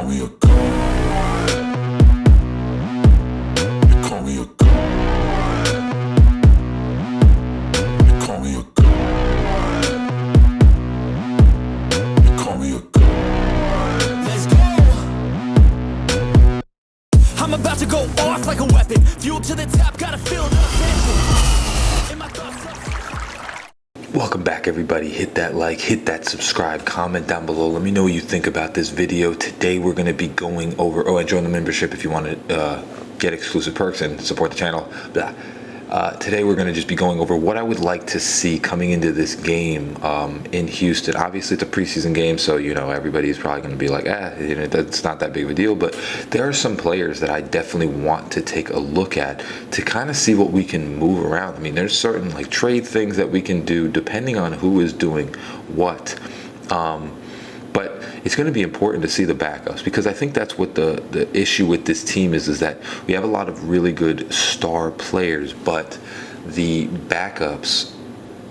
call me a god. They call me a god. They call me a god. They call me a god. Let's go. I'm about to go off like a weapon. Fuel to the top, gotta feel the tension. In my thoughts. Welcome back, everybody. Hit that like, hit that subscribe, comment down below. Let me know what you think about this video. Today we're going to be going over, and join the membership if you want to get exclusive perks and support the channel. Blah. Today we're going to just be going over what I would like to see coming into this game in Houston. Obviously it's a preseason game, so you know everybody's probably going to be like, it's not that big of a deal, but there are some players that I definitely want to take a look at to kind of see what we can move around. I mean, there's certain like trade things that we can do depending on who is doing what. But it's going to be important to see the backups, because I think that's what the issue with this team is that we have a lot of really good star players, but the backups,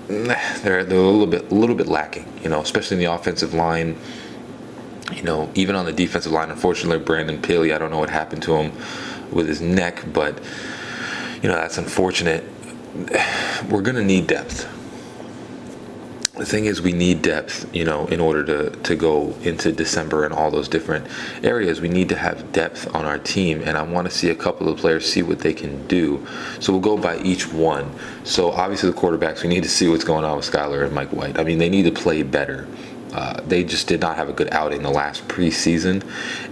they're a little bit lacking, you know, especially in the offensive line. You know, even on the defensive line, unfortunately, Brandon Paley, I don't know what happened to him with his neck, but you know, that's unfortunate. We're going to need depth. The thing is, we need depth, you know, in order to go into December and all those different areas. We need to have depth on our team, and I want to see a couple of players see what they can do. So we'll go by each one. So obviously the quarterbacks, we need to see what's going on with Skylar and Mike White. I mean, they need to play better. They just did not have a good outing the last preseason,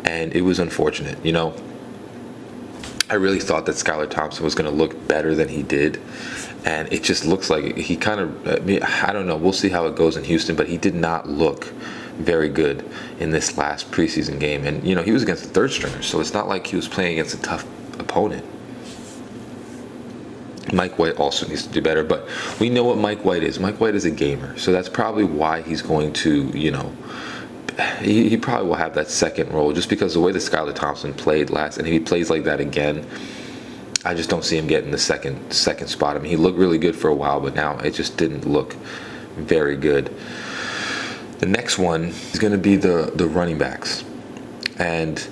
and it was unfortunate. You know, I really thought that Skylar Thompson was going to look better than he did. And it just looks like he kind of, I don't know, we'll see how it goes in Houston, but he did not look very good in this last preseason game. And, you know, he was against the third stringers, so it's not like he was playing against a tough opponent. Mike White also needs to do better, but we know what Mike White is. Mike White is a gamer, so that's probably why he's going to, you know, he probably will have that second role, just because the way that Skylar Thompson played last, and if he plays like that again, I just don't see him getting the second spot. I mean, he looked really good for a while, but now it just didn't look very good. The next one is going to be the running backs. And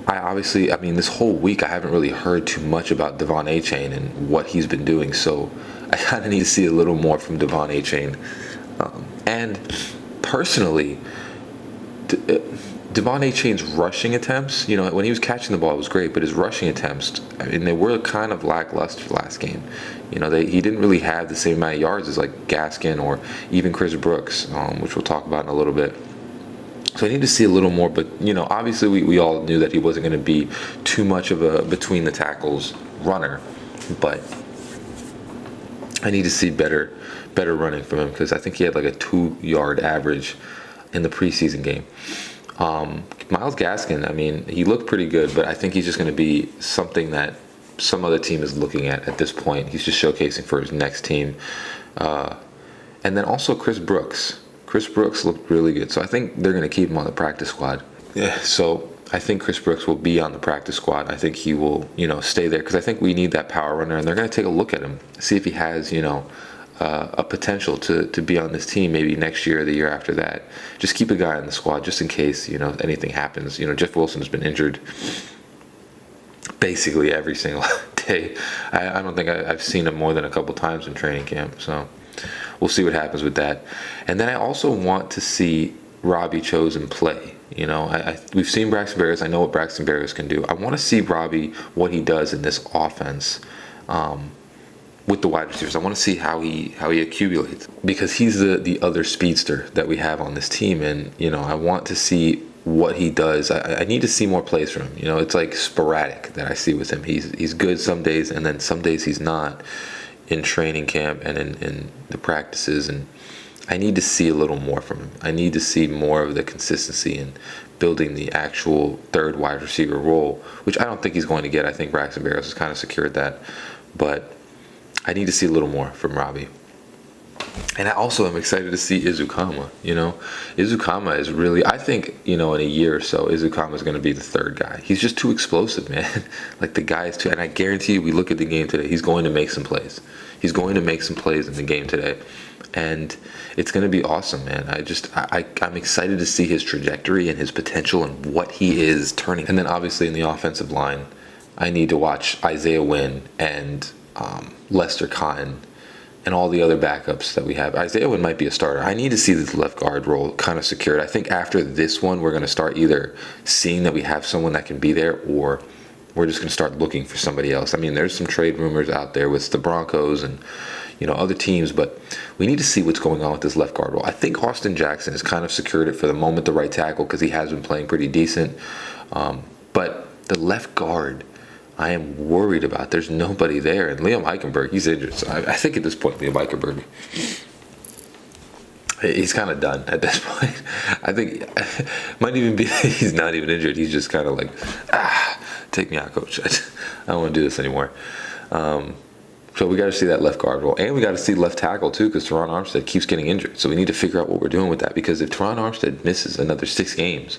I mean, this whole week I haven't really heard too much about Devon Achane and what he's been doing. So I kind of need to see a little more from Devon Achane. And personally, Devon Achane's rushing attempts, you know, when he was catching the ball, it was great, but his rushing attempts, I mean, they were kind of lackluster last game. You know, he didn't really have the same amount of yards as like Gaskin or even Chris Brooks, which we'll talk about in a little bit. So I need to see a little more, but, you know, obviously we all knew that he wasn't going to be too much of a between the tackles runner, but I need to see better running from him, because I think he had like a 2-yard average in the preseason game. Myles Gaskin, I mean, he looked pretty good, but I think he's just going to be something that some other team is looking at this point. He's just showcasing for his next team. And then also Chris Brooks. Chris Brooks looked really good, so I think they're going to keep him on the practice squad. Yeah, so I think Chris Brooks will be on the practice squad. I think he will, you know, stay there, because I think we need that power runner, and they're going to take a look at him, see if he has, you know, a potential to be on this team maybe next year or the year after that. Just keep a guy in the squad just in case, you know, anything happens. You know, Jeff Wilson's been injured basically every single day. I don't think I've seen him more than a couple times in training camp, so we'll see what happens with that. And then I also want to see Robbie Chosen play. You know, we've seen Braxton Berrios. I know what Braxton Berrios can do. I want to see Robbie, what he does in this offense with the wide receivers. I want to see how he accumulates, because he's the other speedster that we have on this team, and you know, I want to see what he does. I need to see more plays from him. You know, it's like sporadic that I see with him. He's good some days, and then some days he's not in training camp and in the practices, and I need to see a little more from him. I need to see more of the consistency in building the actual third wide receiver role, which I don't think he's going to get. I think Braxton Berrios has kind of secured that, but I need to see a little more from Robbie. And I also am excited to see Izukama. You know, Izukama is really, I think, you know, in a year or so, Izukama is going to be the third guy. He's just too explosive, man. Like, the guy is too, and I guarantee you, we look at the game today, he's going to make some plays. He's going to make some plays in the game today. And it's going to be awesome, man. I'm excited to see his trajectory and his potential and what he is turning. And then obviously in the offensive line, I need to watch Isaiah Wynn and Lester Cotton and all the other backups that we have. Isaiah Wynn might be a starter. I need to see the left guard role kind of secured. I think after this one, we're going to start either seeing that we have someone that can be there, or we're just going to start looking for somebody else. I mean, there's some trade rumors out there with the Broncos and, you know, other teams, but we need to see what's going on with this left guard role. I think Austin Jackson has kind of secured it for the moment, the right tackle, because he has been playing pretty decent. But the left guard, I am worried about. There's nobody there. And Liam Eichenberg, he's injured. So I think at this point, Liam Eichenberg, he's kind of done at this point. I think might even be he's not even injured. He's just kind of like, take me out, coach. I don't want to do this anymore. So we got to see that left guard role. And we got to see left tackle, too, because Teron Armstead keeps getting injured. So we need to figure out what we're doing with that. Because if Teron Armstead misses another 6 games,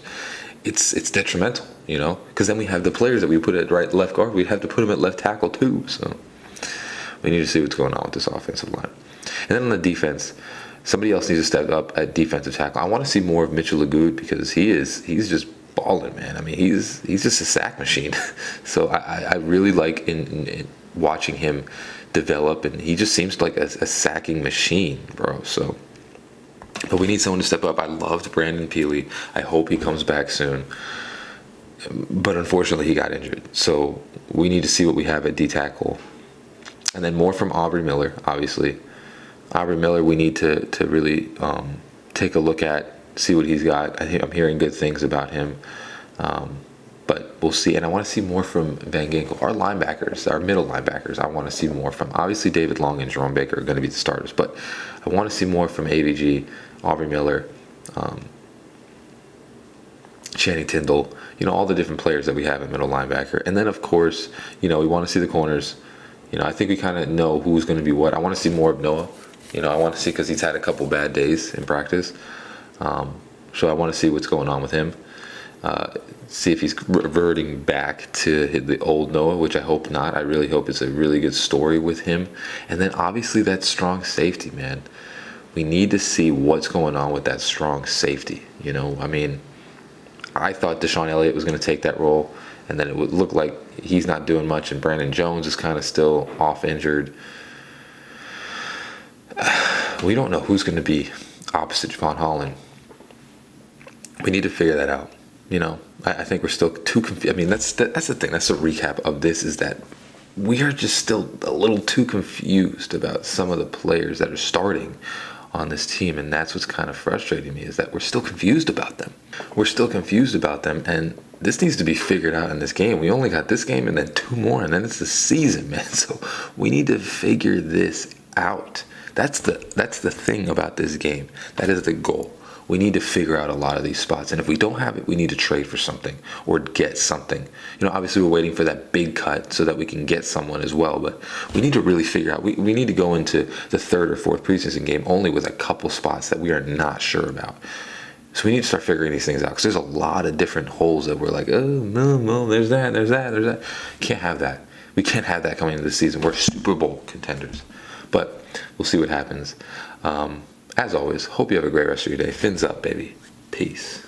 it's detrimental, you know, because then we have the players that we put at left guard, we'd have to put them at left tackle too. So we need to see what's going on with this offensive line. And then on the defense, somebody else needs to step up at defensive tackle. I want to see more of Mitchell Lagoud, because he's just balling, man. I mean, he's just a sack machine. So I really like in watching him develop, and he just seems like a sacking machine, bro. So. But we need someone to step up. I loved Brandon Peely. I hope he comes back soon. But unfortunately, he got injured. So we need to see what we have at D-tackle. And then more from Aubrey Miller, obviously. Aubrey Miller, we need to really take a look at, see what he's got. I'm hearing good things about him. But we'll see. And I want to see more from Van Ginkel. Our linebackers, our middle linebackers, I want to see more from. Obviously, David Long and Jerome Baker are going to be the starters. But I want to see more from AVG, Aubrey Miller, Channing Tindall, you know, all the different players that we have in middle linebacker. And then, of course, you know, we want to see the corners. You know, I think we kind of know who's going to be what. I want to see more of Noah. You know, I want to see, because he's had a couple bad days in practice. So I want to see what's going on with him. See if he's reverting back to the old Noah, which I hope not. I really hope it's a really good story with him. And then, obviously, that strong safety, man. We need to see what's going on with that strong safety. You know, I mean, I thought Deshaun Elliott was going to take that role, and then it would look like he's not doing much, and Brandon Jones is kind of still off injured. We don't know who's going to be opposite Javon Holland. We need to figure that out. You know, I think we're still too confused. I mean, that's the thing. That's the recap of this, is that we are just still a little too confused about some of the players that are starting on this team, and that's what's kind of frustrating me, is that we're still confused about them. We're still confused about them, and this needs to be figured out in this game. We only got this game and then 2 more, and then it's the season, man. So we need to figure this out. That's the thing about this game. That is the goal. We need to figure out a lot of these spots. And if we don't have it, we need to trade for something or get something. You know, obviously we're waiting for that big cut so that we can get someone as well. But we need to really figure out. We need to go into the 3rd or 4th preseason game only with a couple spots that we are not sure about. So we need to start figuring these things out, because there's a lot of different holes that we're like, oh, no, there's that. Can't have that. We can't have that coming into the season. We're Super Bowl contenders. But we'll see what happens. As always, hope you have a great rest of your day. Fins up, baby. Peace.